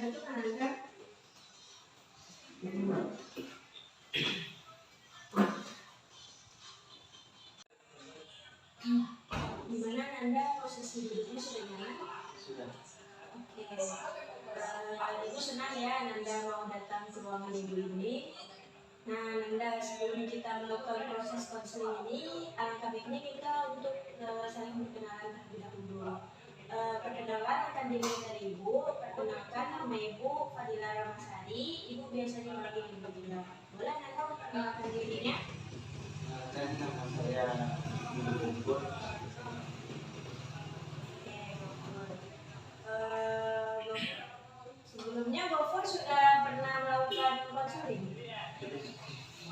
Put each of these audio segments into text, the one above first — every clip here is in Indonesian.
itu Nanda? Gimana Nanda, posisi duduknya sudah nyaman? Sudah. Oke. Ibu senang ya Nanda mau datang ke ruangan ibu ini. Nah Nanda, sebelum kita melakukan proses konseling ini, alangkah baiknya kita untuk saling berkenalan terlebih dahulu. Perkenalan akan dimulai dari ibu. Perkenalkan, nama ibu Fadila Ramasari. Ibu biasa dipanggil ibu juga. Boleh Nanda memperkenalkan dirinya? Kan nama saya Budi Gofur. Oke, Gofur. Sebelumnya Gofur sudah pernah melakukan konseling?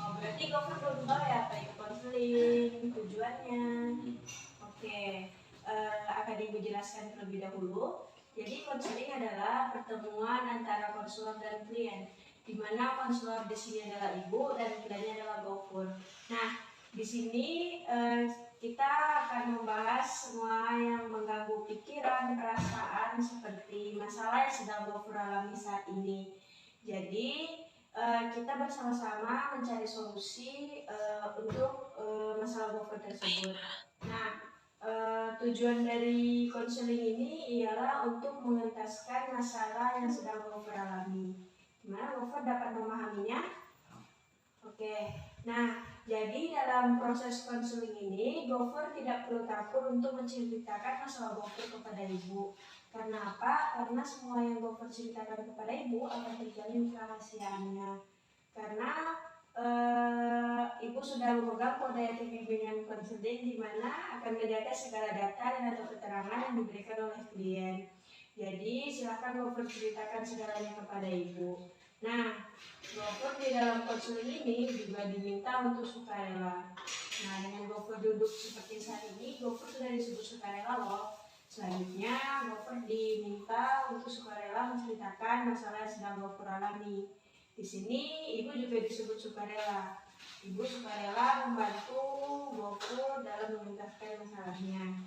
Oh, berarti Gofur belum tahu ya apa itu konseling, tujuannya. Oke, akan ibu jelaskan terlebih dahulu. Jadi konseling adalah pertemuan antara konselor dan klien, di mana konselor di sini adalah ibu dan kliennya adalah Gofur. Nah, di sini kita akan membahas semua yang mengganggu pikiran, perasaan, seperti masalah yang sedang Gofur alami saat ini. Jadi kita bersama-sama mencari solusi untuk masalah Gofur tersebut. Nah, tujuan dari konseling ini ialah untuk mengentaskan masalah yang sedang Gofur alami. Gimana Gofur dapat memahaminya? Oke, nah jadi dalam proses konseling ini Gofur tidak perlu takut untuk menceritakan masalah Gofur kepada ibu. Karena apa? Karena semua yang Gofur ceritakan kepada ibu akan terjamin kerahasiaannya. Karena ibu sudah memegang kode etik bimbingan konseling, di mana akan menjaga segala data dan atau keterangan yang diberikan oleh klien. Jadi silakan Gofur ceritakan segalanya kepada ibu. Nah, Gofur di dalam konseling ini juga diminta untuk sukarela. Nah, dengan Gofur duduk seperti saat ini, Gofur sudah disebut sukarela loh. Selanjutnya, Gofur diminta untuk sukarela menceritakan masalah yang sedang Gofur alami. Di sini, ibu juga disebut sukarela. Ibu sukarela membantu Gofur dalam mengentaskan masalahnya.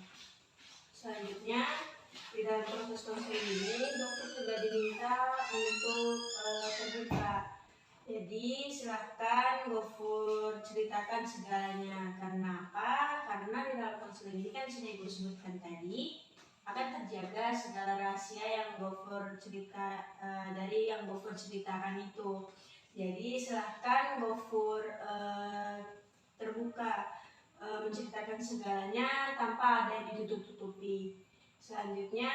Selanjutnya, di dalam proses konseling ini, Gofur juga diminta untuk terbuka. Jadi silahkan Gofur ceritakan segalanya. Karena apa? Karena di dalam konseling ini kan sudah ibu sebutkan tadi, akan terjaga segala rahasia yang Gofur dari yang Gofur ceritakan itu. Jadi silahkan Gofur terbuka, menceritakan segalanya tanpa ada yang ditutup-tutupi. Selanjutnya,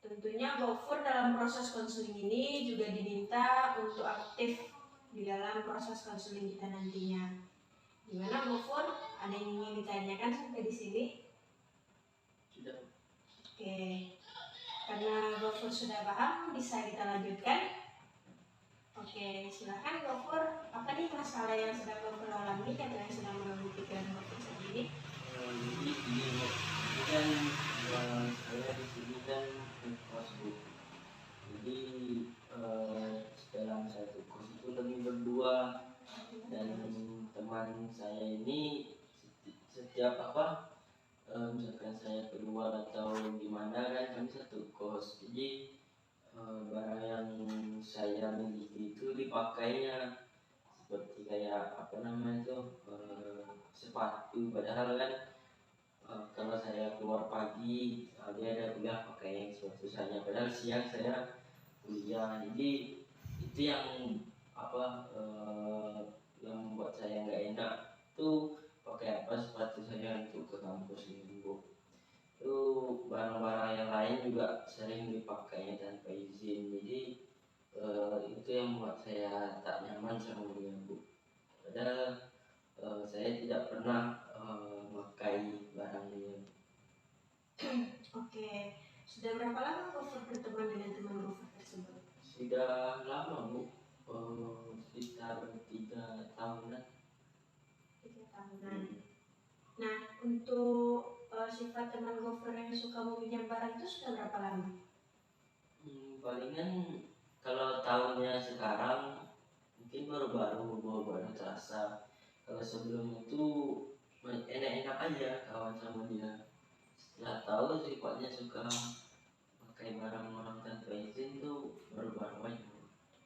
tentunya Gofur dalam proses konseling ini juga diminta untuk aktif di dalam proses konseling kita nantinya. Gimana Gofur? Ada yang ingin ditanyakan sampai di sini? Sudah. Oke, karena Gofur sudah paham, bisa kita lanjutkan. Oke, silakan Gofur. Apa nih masalah yang sedang Gofur alami atau yang sedang mengganggu pikiran Gofur saat ini? Jadi ini kan saya di sini kan kos Bu. Jadi dalam satu kos itu kami berdua, dan teman saya ini setiap misalkan saya keluar atau gimana kan kami satu kos. Jadi barang yang saya miliki itu dipakainya seperti kayak sepatu, padahal kan kalau saya keluar pagi dia ada kuliah pakai sepatu saya, padahal siang saya kuliah. Jadi itu yang yang membuat saya nggak enak tuh, pakai sepatu saya untuk ke kampus ini Bu. Itu barang-barang yang lain juga sering dipakainya tanpa izin. Jadi itu yang membuat saya tak nyaman sama dia Bu. Padahal saya tidak pernah memakai barang dia. Oke, sudah berapa lama Gofur berteman dengan teman Gofur tersebut? Sudah lama Bu, sekitar 3 tahunan. 3 tahunan. Nah, untuk sifat teman Gofur yang suka meminjam barang itu sudah berapa lama? Palingan kalau tahunnya sekarang mungkin baru terasa. Kalau sebelum itu enak-enak aja kawan sama dia. Setelah tahu sifatnya suka pakai barang orang tanpa izin tuh baru-baru aja.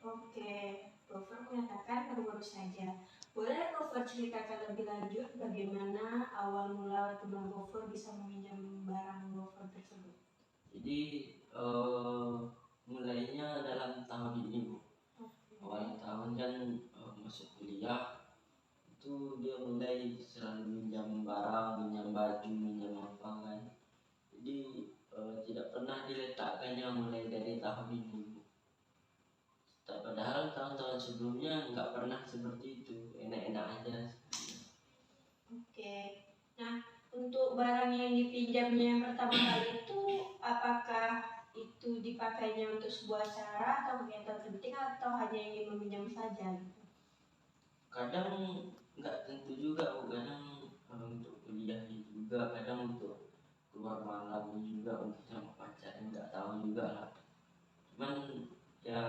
Oke, Gofur mengatakan baru-baru saja. Boleh Gofur ceritakan lebih lanjut bagaimana awal mula teman Gofur bisa meminjam barang Gofur tersebut? Jadi mulainya dalam tahun ini Bu. Awal tahun kan masuk kuliah itu dia mulai selalu minjam barang, minjam baju, minjam apa kan. Jadi tidak pernah diletakkannya mulai dari tahun ini Bu. Padahal tahun-tahun sebelumnya nggak pernah seperti itu, enak-enak aja. Oke. Nah, untuk barang yang dipinjamnya yang pertama kali itu, apakah itu dipakainya untuk sebuah acara atau kegiatan penting atau hanya ingin meminjam saja? Kadang nggak tentu juga Bu. Kadang untuk kuliah juga, kadang untuk keluar malam juga, untuk sama pacar nggak tahu juga lah. Cuman ya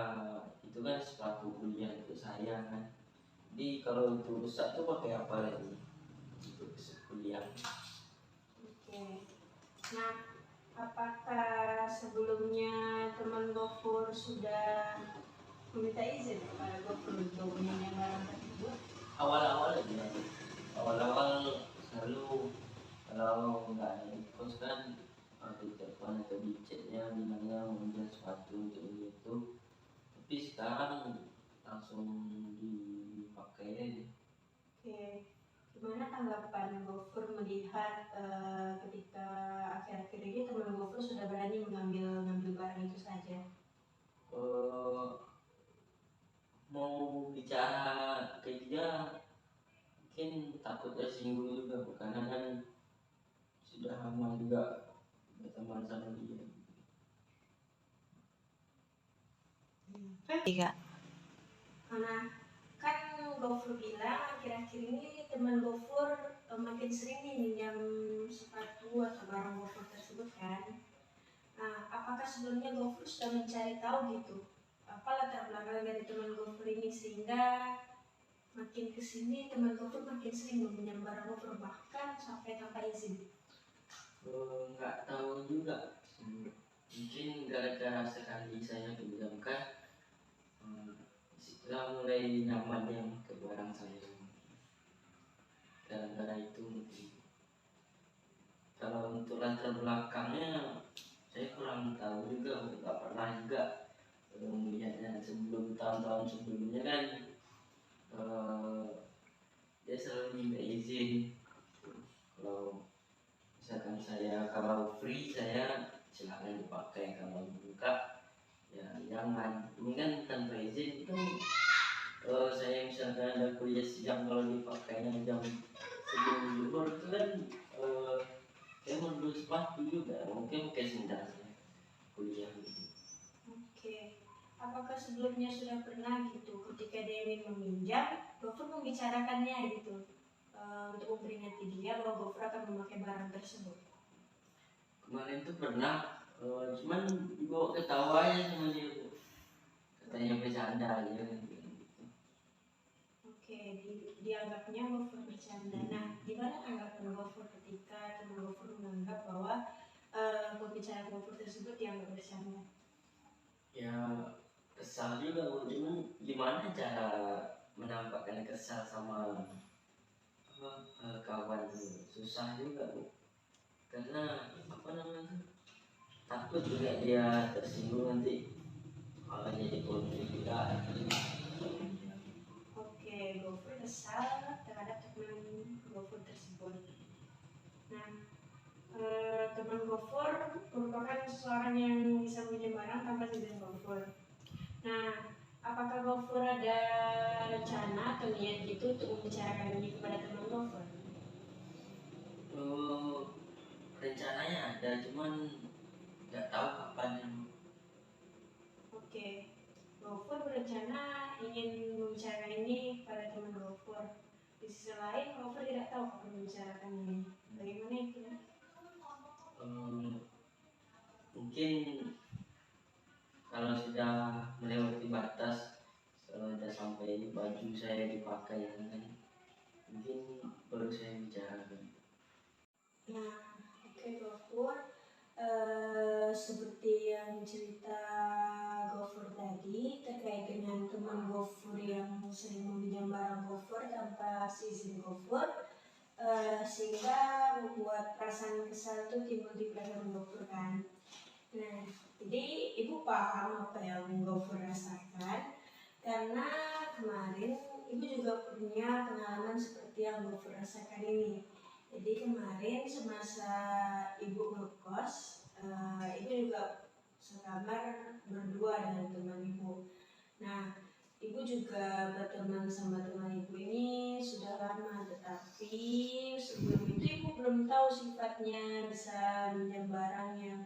itu kan sepatu kuliah untuk saya kan. Jadi kalau itu rusak tuh pakai apa lagi untuk kuliah? Oke. Nah, apakah sebelumnya teman Gofur sudah meminta izin kepada Gofur untuk meminjam barang tersebut? Awal-awal aja, awal-awal selalu kalau nggak ada di kos kan di telepon atau di chatnya bilangnya mau minjem sepatu untuk ini itu. Tapi sekarang langsung dipakai aja. Oke. Gimana tanggapan Gofur melihat ketika akhir-akhir ini teman Gofur sudah berani mengambil barang itu saja? Eh, mau bicara ke dia mungkin takut tersinggung juga Bu, karena kan sudah lama juga berteman sama dia. Iya. Karena kan Gofur bilang akhir-akhir ini teman Gofur makin sering nih minjam sepatu atau barang Gofur tersebut kan. Nah, apakah sebelumnya Gofur sudah mencari tahu gitu apa latar belakang dari teman Gofur ini sehingga makin kesini teman Gofur makin sering meminjam barang Gofur bahkan sampai tanpa izin? Nggak tahu juga, mungkin gara-gara sekali saya pinjamkan setelah mulai nyaman yang ke barang saya, gara-gara itu mungkin. Kalau untuk latar belakangnya saya kurang tahu juga, nggak pernah juga melihatnya. Sebelum tahun-tahun sebelumnya kan eh, dia selalu minta izin. Kalau misalkan saya kalau free saya silakan dipakai, kalau buka ya jangan. Ini kan tanpa izin itu saya misalkan ada kuliah siang, kalau dipakainya jam sebelum zuhur itu kan saya mau beli sepatu juga, mungkin pakai sendal saya kuliah gitu. Oke. Apakah sebelumnya sudah pernah gitu ketika dia ingin meminjam, Gofur membicarakannya gitu untuk memperingati dia bahwa Gofur akan memakai barang tersebut? Kemarin tuh pernah cuman dibawa ketawa aja sama dia Bu. Katanya bercanda aja kan gitu. Oke, dianggapnya Gofur bercanda. Nah, gimana tanggapan Gofur ketika teman Gofur menganggap bahwa pembicaraan Gofur tersebut dianggap bercanda? Ya kesal juga Bu. Cuman gimana cara menampakkan kesal sama kawan Bu? Susah juga Bu, karena apa namanya, takut juga dia tersinggung nanti malah jadi konflik juga. Oke, Gofur kesal terhadap teman Gofur tersebut. Nah, teman Gofur merupakan seseorang yang bisa meminjam barang tanpa izin Gofur. Nah, apakah Gofur ada rencana atau niat gitu untuk membicarakan ini kepada teman Gofur? Oh, rencananya ada, cuman nggak tahu kapan. Oke, Gofur berencana ingin membicarakan ini kepada teman Gofur. Di sisi lain, Gofur tidak tahu kapan membicarakan ini. Bagaimana itu? Mungkin kalau sudah melewati batas, kalau sudah sampai baju saya dipakai kan, mungkin baru saya bicarakan. Nah, oke Gofur. seperti yang cerita Gofur tadi terkait dengan teman Gofur yang sering meminjam barang Gofur tanpa izin Gofur, sehingga membuat perasaan kesal itu timbul di perasaan Gofur kan. Nah, jadi ibu paham apa yang Gofur rasakan karena kemarin ibu juga punya pengalaman seperti yang Gofur rasakan ini. Jadi kemarin semasa ibu ngekos, ibu juga sekamar berdua dengan teman ibu. Nah, ibu juga berteman sama teman ibu ini sudah lama, tetapi sebelum itu ibu belum tahu sifatnya bisa minjam barang yang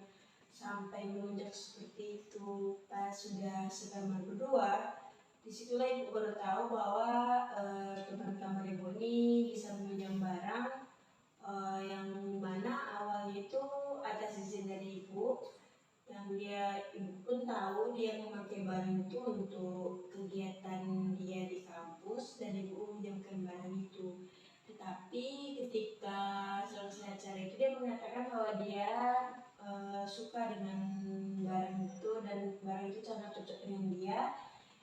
sampai melunjak seperti itu. Pas sudah sekamar berdua, disitulah ibu baru tahu bahwa teman kamar ibu ini bisa meminjam barang yang mana awalnya itu atas izin dari ibu, yang ibu pun tahu dia memakai barang itu untuk kegiatan dia di kampus dan ibu meminjamkan barang itu. Tetapi ketika selesai acara itu dia mengatakan bahwa dia suka dengan barang itu dan barang itu sangat cocok dengan dia,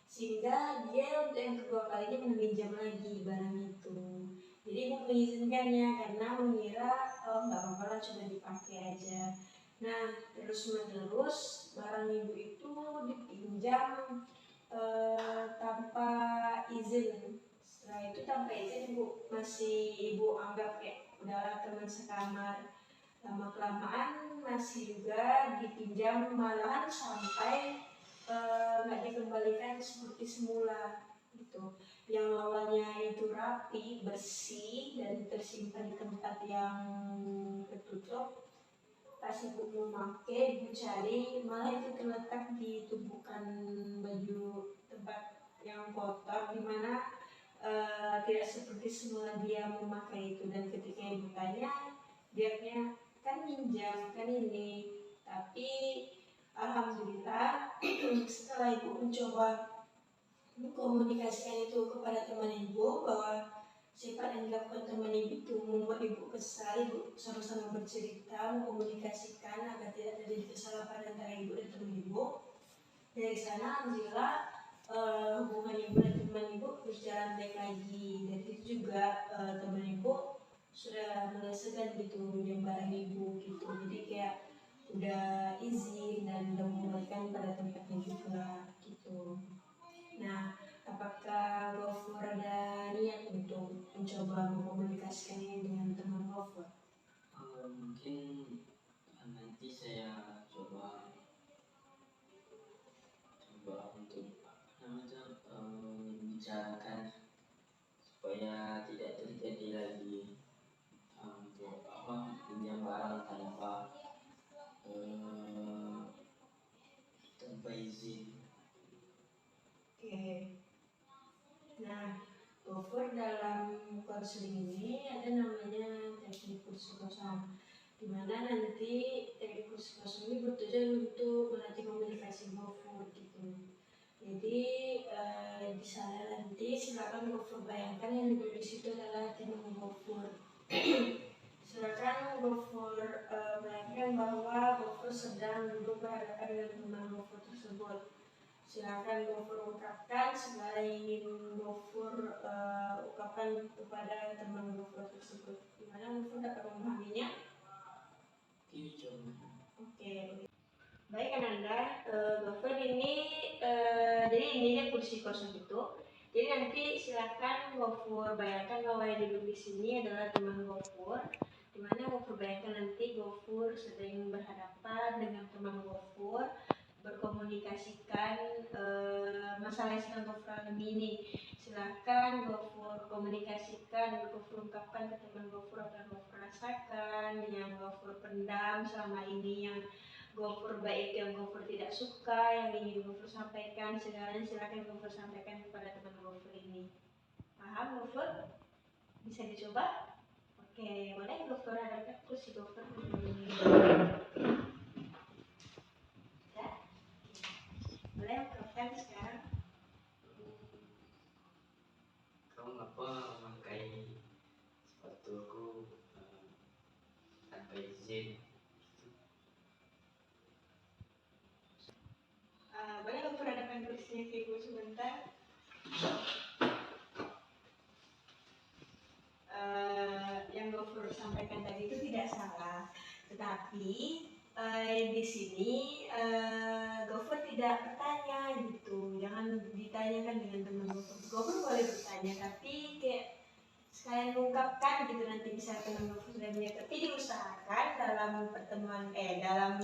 sehingga dia untuk yang kedua kalinya meminjam lagi barang itu. Jadi ibu mengizinkannya karena mengira nggak apa-apa lah, coba dipakai aja. Nah, terus menerus barang ibu itu dipinjam tanpa izin. Setelah itu tanpa izin ibu anggap kayak udahlah teman sekamar. Lama kelamaan masih juga dipinjam, malahan sampai nggak dikembalikan seperti semula gitu. Yang awalnya itu rapi, bersih dan tersimpan di tempat yang tertutup, pas ibu mau pakai, ibu cari, malah itu terletak di tumpukan baju tempat yang kotor, dimana tidak seperti semula dia memakai itu. Dan ketika ibu tanya, dia kan minjam, kan ini. Tapi alhamdulillah setelah ibu mencoba mengkomunikasikan itu kepada teman ibu bahwa sifat yang dilakukan teman ibu itu membuat ibu kesal, ibu sama-sama bercerita, mengkomunikasikan agar tidak terjadi kesalahpahaman antara ibu dan teman ibu. Dari sana alhamdulillah hubungan ibu dan teman ibu berjalan baik lagi. Dari itu juga teman ibu sudah mulai segan gitu minjem barang ibu gitu. Jadi kayak udah izin dan udah mengembalikan pada tempatnya juga gitu. Nah, apakah Gofur ada niat untuk mencoba mengkomunikasikan ini dengan teman Gofur? Mungkin nanti saya coba untuk bicarakan supaya tidak terjadi lagi untuk pinjam barang tanpa izin. Oke. Nah, Gofur dalam konseling ini ada namanya teknik kursi kosong, di mana nanti teknik kursi kosong ini bertujuan untuk melatih komunikasi Gofur gitu. Jadi di sana nanti silakan Gofur bayangkan yang duduk di situ adalah teman Gofur. Silakan Gofur bayangkan bahwa Gofur sedang duduk berhadapan dengan teman Gofur tersebut. Silakan Gofur ungkapkan segala yang ingin Gofur ungkapkan kepada teman Gofur tersebut. Gimana Gofur dapat memahaminya? Oke. Baik Ananda, Gofur ini jadi ininya kursi kosong itu. Jadi nanti silakan Gofur bayangkan bahwa yang duduk di sini adalah teman Gofur. Dimana Gofur bayangkan nanti Gofur sedang berhadapan dengan teman Gofur, berkomunikasikan masalah yang sedang Gofur alami ini. Silakan Gofur komunikasikan, Gofur ungkapkan ke teman Gofur apa yang Gofur rasakan, yang Gofur pendam selama ini, yang Gofur baik, yang Gofur tidak suka, yang ingin Gofur sampaikan. Sekarang silakan Gofur sampaikan kepada teman Gofur ini. Paham Gofur? Bisa dicoba? Oke, boleh Gofur hadapkan kursi Gofur. Ya? Boleh ungkapkan sekarang. Kamu ngapa memakai sepatuku tanpa izin? Gofur sampaikan tadi itu tidak salah, tetapi di sini Gofur tidak bertanya gitu, jangan ditanyakan dengan teman Gofur. Gofur boleh bertanya, tapi kayak sekalian mengungkapkan gitu, nanti bisa teman Gofur dan dia, tapi diusahakan dalam pertemuan dalam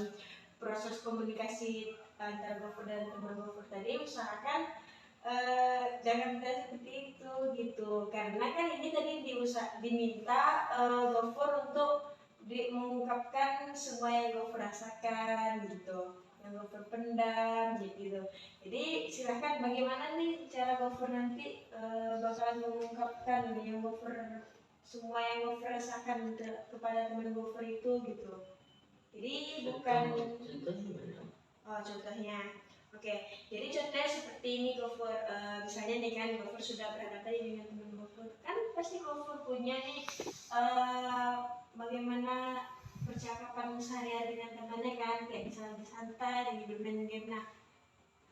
proses komunikasi antara Gofur dan teman Gofur tadi, usahakan jangan kita seperti itu gitu, karena kan ini tadi diminta Gofur untuk mengungkapkan semua yang Gofur rasakan gitu, yang Gofur pendam gitu. Jadi silahkan bagaimana nih cara Gofur nanti bakalan mengungkapkan yang Gofur, semua yang Gofur rasakan kepada teman Gofur itu gitu. Jadi bukan contohnya. Oke, jadi contohnya seperti ini Gofur, misalnya nih kan Gofur sudah berhadapan dengan teman Gofur, kan pasti Gofur punya nih bagaimana percakapan sehari-hari dengan temannya kan, kayak misalnya santai lagi bermain game. Nah,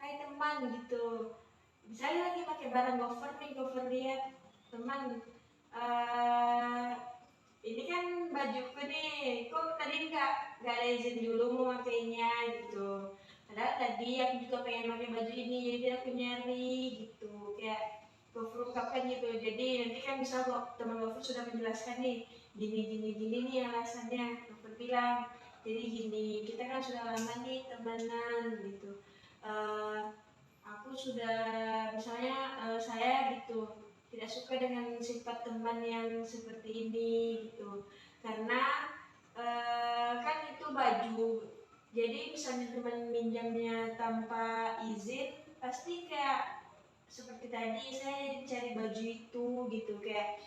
hai teman gitu, misalnya lagi pakai barang Gofur nih, Gofur lihat teman, ini kan bajuku nih, kok tadi nggak ada izin dulu mau makainya gitu. Padahal tadi aku juga pengen pakai baju ini, jadi aku nyari gitu, kayak Gofur ungkapkan gitu. Jadi nanti kan bisa kok teman Gofur sudah menjelaskan nih, gini nih alasannya. Gofur bilang, jadi gini, kita kan sudah lama nih temenan gitu. Aku sudah, misalnya saya gitu, tidak suka dengan sifat teman yang seperti ini gitu, karena kan itu baju, jadi misalnya teman minjamnya tanpa izin, pasti kayak seperti tadi saya cari baju itu gitu, kayak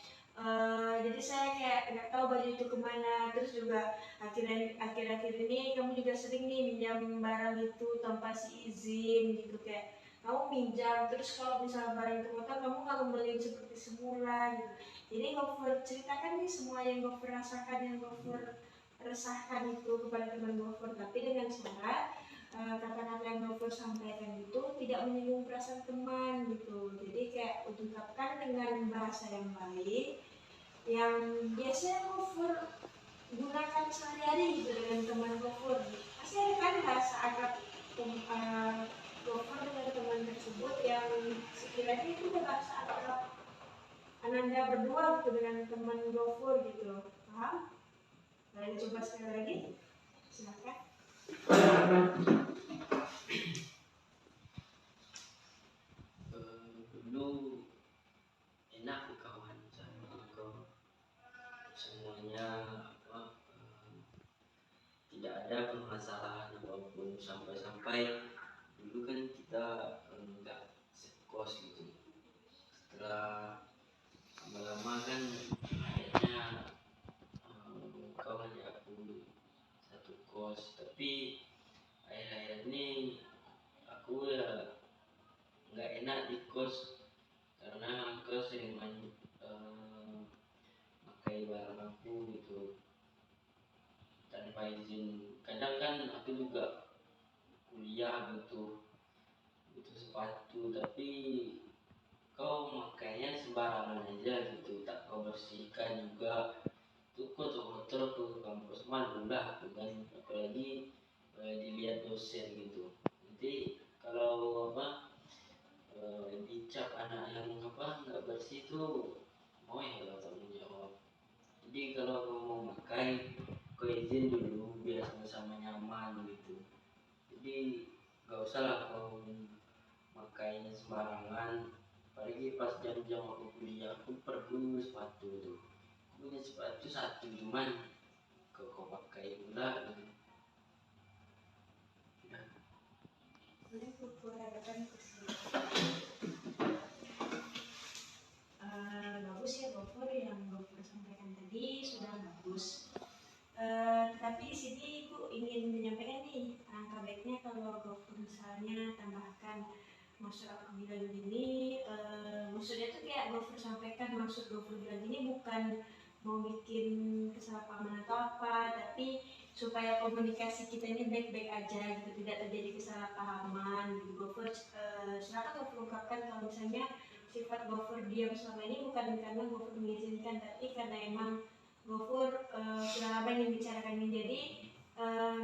jadi saya kayak nggak tahu baju itu kemana. Terus juga akhir-akhir ini kamu juga sering nih minjam barang itu tanpa si izin gitu, kayak kamu minjam, terus kalau misalnya barang itu kotor kamu nggak kembaliin seperti semula gitu. Jadi Gofur ceritakan nih semua yang Gofur rasakan, yang Gofur resahkan itu kepada teman Gofur, tapi dengan syarat kata-kata yang Gofur sampaikan itu tidak menyinggung perasaan teman gitu. Jadi kayak ungkapkan dengan bahasa yang baik, yang biasanya Gofur gunakan sehari-hari gitu dengan teman Gofur. Pasti ada kan bahasa akrab Gofur dengan teman tersebut yang sekiranya itu udah bahasa akrab Ananda berdua gitu dengan teman Gofur gitu. Paham? Boleh coba sekali lagi? Silakan. Dulu enak kawan sama kau, semuanya tidak ada permasalahan apapun, sampai dulu kan kita enggak sekos gitu. Setelah lama-lama kan akhirnya kau ngajak aku satu kos, tapi akhir-akhir ini aku ya nggak enak di kos karena kau sering pakai barang aku gitu tanpa izin. Kadang kan aku juga kuliah butuh sepatu, tapi kau makainya sembarangan aja gitu, tak kau bersihkan juga. Tuh kotor-kotor ke kampus malu lah tuh kan, apalagi dilihat dosen gitu. Nanti kalau dicap anak yang nggak bersih tuh mau ya kalau tanggung jawab. Jadi kalau kau mau pakai, kau izin dulu biar sama-sama nyaman gitu. Jadi gak usah lah kau makainya sembarangan. Apalagi pas jam-jam aku kuliah, aku perlu sepatu tuh. Aku punya sepatu satu, cuman kau pakai pula gitu. Nah, Boleh Gofur adakan bagus ya Gofur, yang Gofur sampaikan tadi sudah bagus. Tapi di sini Ibu ingin menyampaikan nih, angka baiknya kalau Gofur misalnya tambahkan, maksud aku bilang gini, maksudnya tuh kayak Gofur sampaikan, maksud Gofur bilang gini bukan mau bikin kesalahpahaman atau apa, tapi supaya komunikasi kita ini baik-baik aja gitu, tidak terjadi kesalahpahaman gitu. Gofur silakan Gofur ungkapkan kalau misalnya sifat Gofur diam selama ini bukan karena Gofur mengizinkan, tapi karena emang Gofur sudah lama ingin bicarakan ini. Jadi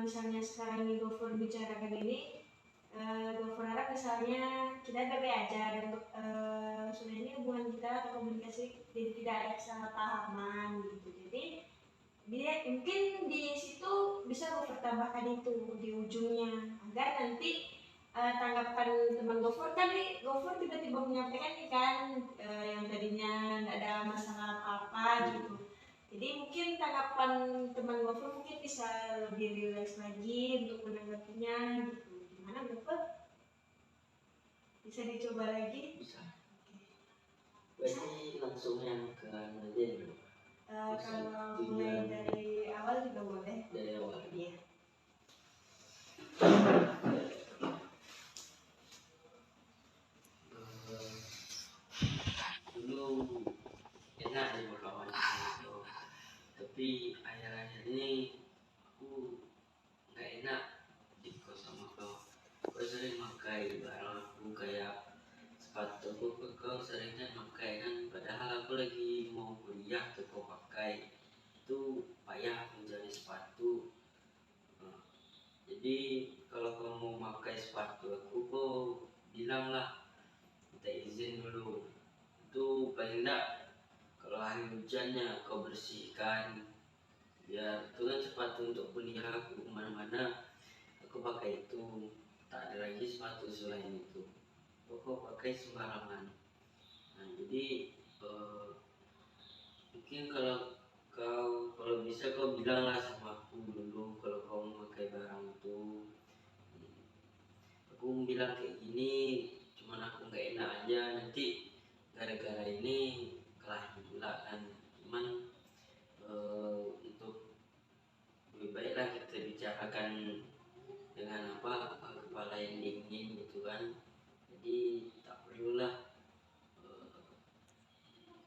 misalnya sekarang ini Gofur bicarakan ini, Gofur harap misalnya kita baik aja dan sudah ini hubungan kita atau komunikasi tidak ada kesalahpahaman gitu. Jadi dia mungkin di situ bisa Gofur tambahkan itu di ujungnya agar nanti tanggapan teman Gofur tadi, Gofur tiba-tiba menyampaikan nih kan yang tadinya tidak ada masalah apa-apa gitu. Jadi mungkin tanggapan teman Gofur mungkin bisa lebih rileks lagi untuk menanggapinya gitu. Gimana Gofur? Bisa dicoba lagi? Bisa. Berarti langsung yang ke aja dulu. Kalau mulai dari awal juga boleh. Dari awal. Iya. Dulu enak di kawan itu, tapi akhir-akhir ini aku nggak enak di kos sama kau. Kau sering pakai barang aku kayak sepatu kau sering kan pakai kan, padahal aku lagi mau kuliah tuh kau pakai, itu payah mencari sepatu. Nah, jadi kalau kau mau pakai sepatu aku, kau bilang lah, minta izin dulu. Itu paling enggak kalau hari hujannya kau bersihkan, biar itu kan sepatu untuk kuliah aku kemana-mana aku pakai itu, tak ada lagi sepatu selain itu. Kau pakai sembarangan. Nah jadi mungkin kalau bisa kau bilanglah sama aku dulu kalau kau mau pakai barang itu. Aku bilang kayak gini, cuman aku nggak enak aja nanti gara-gara ini kelahi pula kan. Cuman untuk lebih baiklah kita bicarakan dengan kepala yang dingin gitu kan. Jadi tak perlulah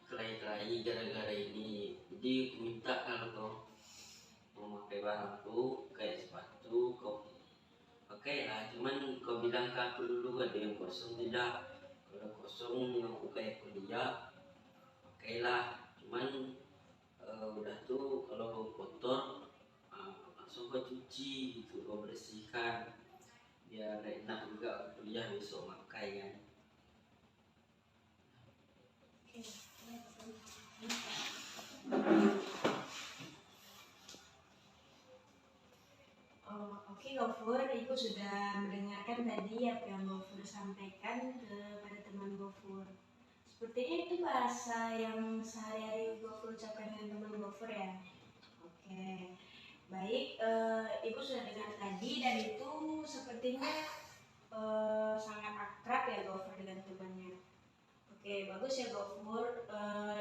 kelahi-kelahi gara-gara ini. Jadi aku minta kalau kau mau pakai barangku kayak sepatu kau pakai lah, cuman kau bilang ke aku dulu ada yang kosong tidak. Kalau kosong aku kayak kuliah pakailah, cuman udah tuh kalau kotor langsung kau cuci gitu, kau bersihkan biar enak juga kuliah besok pakai kan. Oke Gofur, Ibu sudah mendengarkan tadi apa yang Gofur sampaikan kepada teman Gofur. Sepertinya itu bahasa yang sehari-hari Gofur ucapkan dengan teman Gofur ya. Oke, baik. Ibu sudah dengar tadi dan itu sepertinya sangat akrab ya Gofur dengan temannya. Oke, bagus ya Gofur.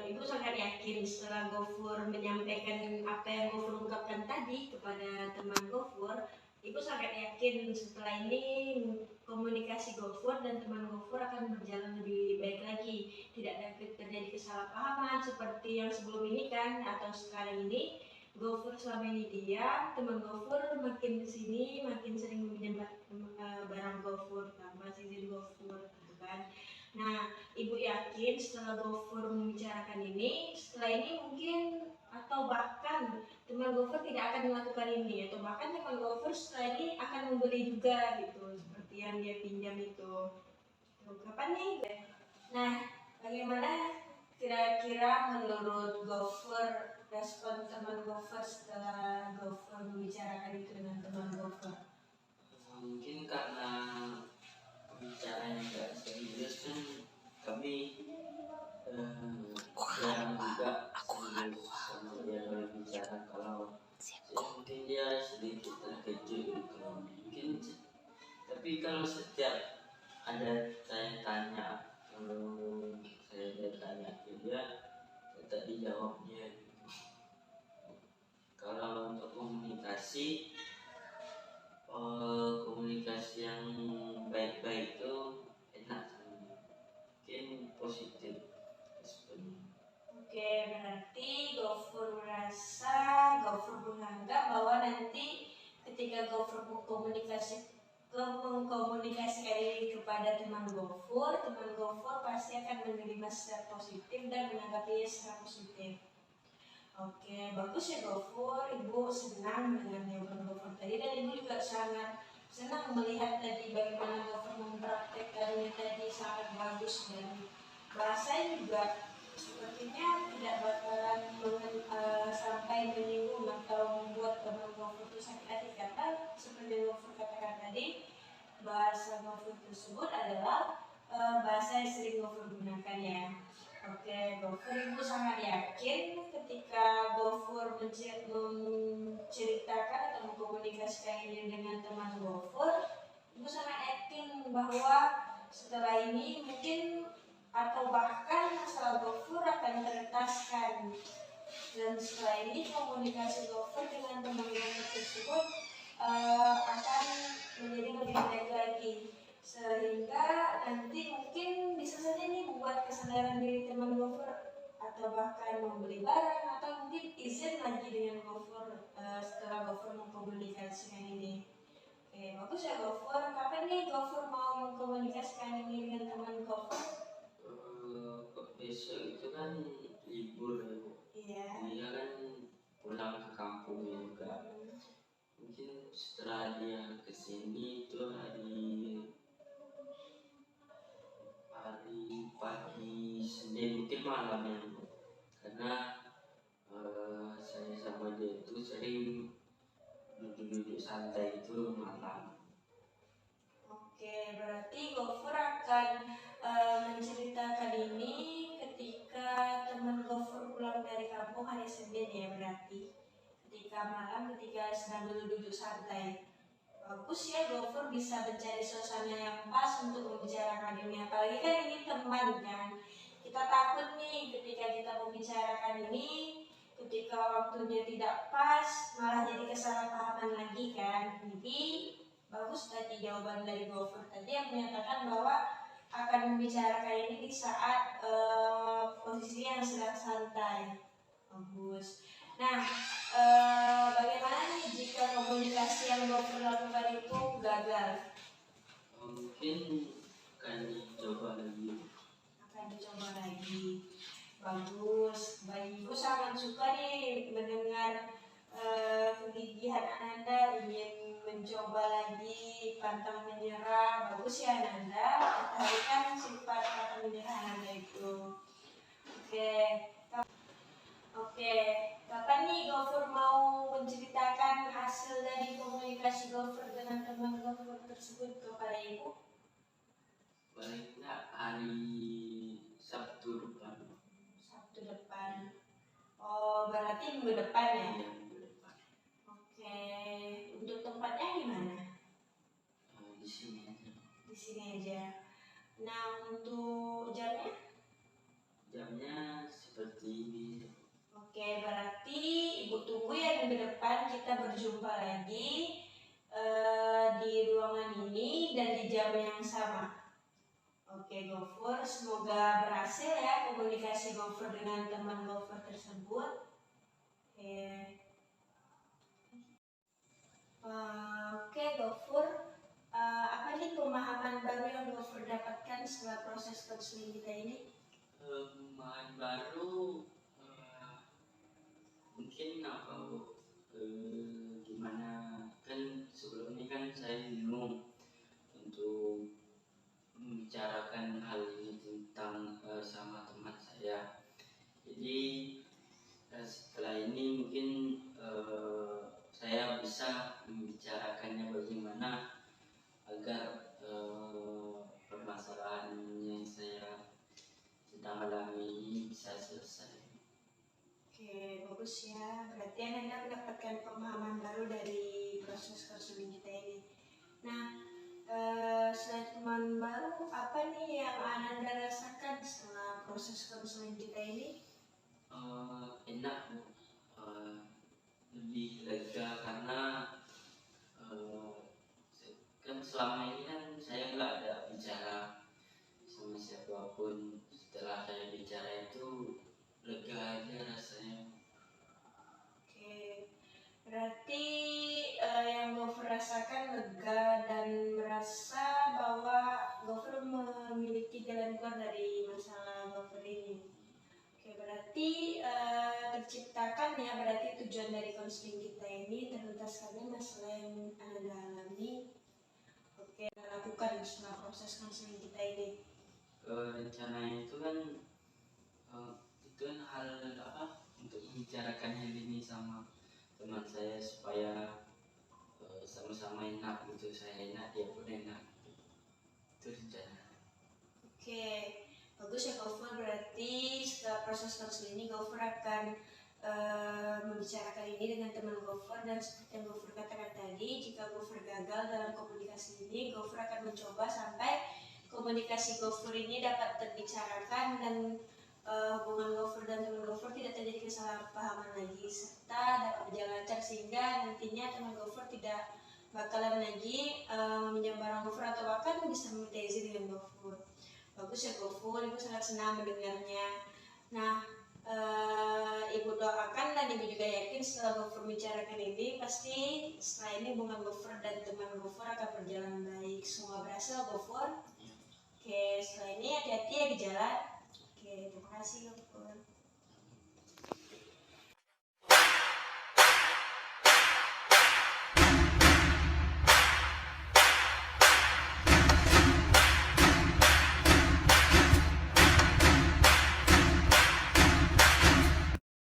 Ibu sangat yakin setelah Gofur menyampaikan apa yang Gofur ungkapkan tadi kepada teman Gofur, Ibu sangat yakin setelah ini komunikasi Gofur dan teman Gofur akan berjalan lebih baik lagi. Tidak ada terjadi kesalahpahaman seperti yang sebelum ini kan, atau sekarang ini Gofur selama ini diam, teman Gofur makin kesini makin sering meminjam barang Gofur tanpa izin Gofur, gitu kan. Nah, Ibu yakin setelah Gofur membicarakan ini, setelah ini mungkin atau bahkan teman Gofur tidak akan melakukan ini, atau bahkan teman Gofur setelah ini akan membeli juga gitu, seperti yang dia pinjam itu. Kapan nih? Nah, bagaimana kira-kira menurut Gofur respon teman Gofur setelah Gofur membicarakan itu dengan teman Gofur? Mungkin karena pembicaraan yang gak serius kan, kami jarang juga serius sama dia berbicara. Kalau mungkin dia sedikit terkejut gitu mungkin, tapi kalau setiap ada saya tanya, kalau saya tanya ke dia tetap dijawabnya gitu. Kalau untuk komunikasi yang baik-baik itu enak sebenarnya, mungkin positif responnya. Oke, berarti Gofur merasa, Gofur menganggap bahwa nanti ketika Gofur mengkomunikasikan ini kepada teman Gofur pasti akan menerima secara positif dan menanggapinya secara positif. Oke, bagus ya Gofur. Ibu senang dengan jawaban Gofur tadi, dan ibu juga sangat senang melihat tadi bagaimana Gofur mempraktekkannya tadi, sangat bagus, dan bahasanya juga sepertinya tidak bakalan sampai menyinggung atau membuat teman Gofur itu sakit hati, karena seperti Gofur katakan tadi, bahasa Gofur tersebut adalah bahasa yang sering Gofur gunakan ya. Oke, Gofur, ibu sangat yakin ketika Gofur menceritakan atau mengkomunikasikan ini dengan teman Gofur, ibu sangat yakin bahwa setelah ini mungkin atau bahkan masalah Gofur akan terentaskan, dan setelah ini komunikasi Gofur dengan teman Gofur tersebut akan menjadi lebih baik lagi, sehingga nanti mungkin bisa saja nih membuat kesadaran diri teman Gofur, atau bahkan membeli barang, atau mungkin izin lagi dengan Gofur setelah Gofur mengkomunikasikan ini. Oke, bagus ya Gofur. Kapan nih Gofur mau mengkomunikasikan ini dengan teman Gofur? Besok itu kan libur ya Bu. Iya. Dia kan pulang ke kampung juga. Mungkin setelah dia kesini itu hari pagi Senin, mungkin malam ya Bu. Karena saya sama dia itu sering duduk-duduk santai itu malam. Oke, berarti Gofur akan menceritakan ini ketika teman Gofur pulang dari kampung hari Senin ya, berarti ketika malam, ketika sedang duduk-duduk santai. Bagus ya, Gofur bisa mencari suasana yang pas untuk membicarakan ini, apalagi kan ini teman kan. Kita takut nih ketika kita membicarakan ini, ketika waktunya tidak pas, malah jadi kesalahpahaman lagi kan. Jadi bagus tadi jawaban dari Gofur tadi yang menyatakan bahwa akan membicarakan ini di saat posisi yang sedang santai. Bagus. Nah, bagaimana nih jika komunikasi yang Gofur lakukan itu gagal? Mungkin akan dicoba lagi. Akan dicoba lagi. Bagus. Ibu sangat suka nih mendengar kegigihan Ananda ingin mencoba lagi, pantang menyerah. Bagus ya Ananda, perhatikan sifat pantang menyerah Ananda itu. Oke, kapan nih Gofur mau menceritakan hasil dari komunikasi Gofur dengan teman Gofur tersebut kepada ibu? Paling nggak hari Sabtu depan. Sabtu depan. Oh, berarti minggu depan ya? Iya, minggu depan. Oke, untuk tempatnya gimana? Di sini aja. Di sini aja. Nah, untuk jamnya? Jamnya seperti ini. Oke, berarti ibu tunggu ya minggu depan kita berjumpa lagi di ruangan ini dan di jam yang sama. Oke Gofur, semoga berhasil ya komunikasi Gofur dengan teman Gofur tersebut. Oke Gofur, apa nih pemahaman baru yang Gofur dapatkan setelah proses konseling kita ini? Pemahaman baru mungkin gimana, kan sebelumnya kan saya bingung untuk membicarakan hal ini tentang sama teman saya. Jadi setelah ini mungkin saya bisa membicarakannya bagaimana agar permasalahan yang saya sedang alami ini bisa selesai. Oke, bagus ya. Berarti Anda mendapatkan pemahaman baru dari proses konseling kita ini. Nah, selain pemahaman baru, apa nih yang Anda rasakan setelah proses konseling kita ini? Enak Bu, lebih lega karena kan selama ini kan saya nggak ada bicara sama siapapun. Setelah saya bicara itu lega aja rasanya. Oke, berarti yang Gofur rasakan lega dan merasa bahwa Gofur memiliki jalan keluar dari masalah Gofur ini. Oke, berarti terciptakan tujuan dari konseling kita ini terlintaskannya masalah yang Anda alami. Oke, lakukan setelah proses konseling kita ini. Rencananya itu kan itu kan hal apa untuk membicarakan hal ini sama teman saya supaya sama-sama enak gitu, saya enak dia pun enak, itu rencana. Oke, bagus ya Gofur. Berarti setelah proses konseling ini Gofur akan membicarakan ini dengan teman Gofur, dan seperti yang Gofur katakan tadi, jika Gofur gagal dalam komunikasi ini, Gofur akan mencoba sampai komunikasi Gofur ini dapat terbicarakan dan hubungan Gofur dan teman Gofur tidak terjadi kesalahpahaman lagi, serta dapat berjalan lancar sehingga nantinya teman Gofur tidak bakalan lagi meminjam barang Gofur atau bahkan bisa meminta izin dengan Gofur. Bagus ya Gofur, Ibu sangat senang mendengarnya. Nah, Ibu doakan dan Ibu juga yakin setelah Gofur membicarakan ini, pasti setelah ini hubungan Gofur dan teman Gofur akan berjalan baik. Semoga berhasil Gofur. Oke, setelah ini hati-hati ya di jalan. Oke, terima kasih Gofur.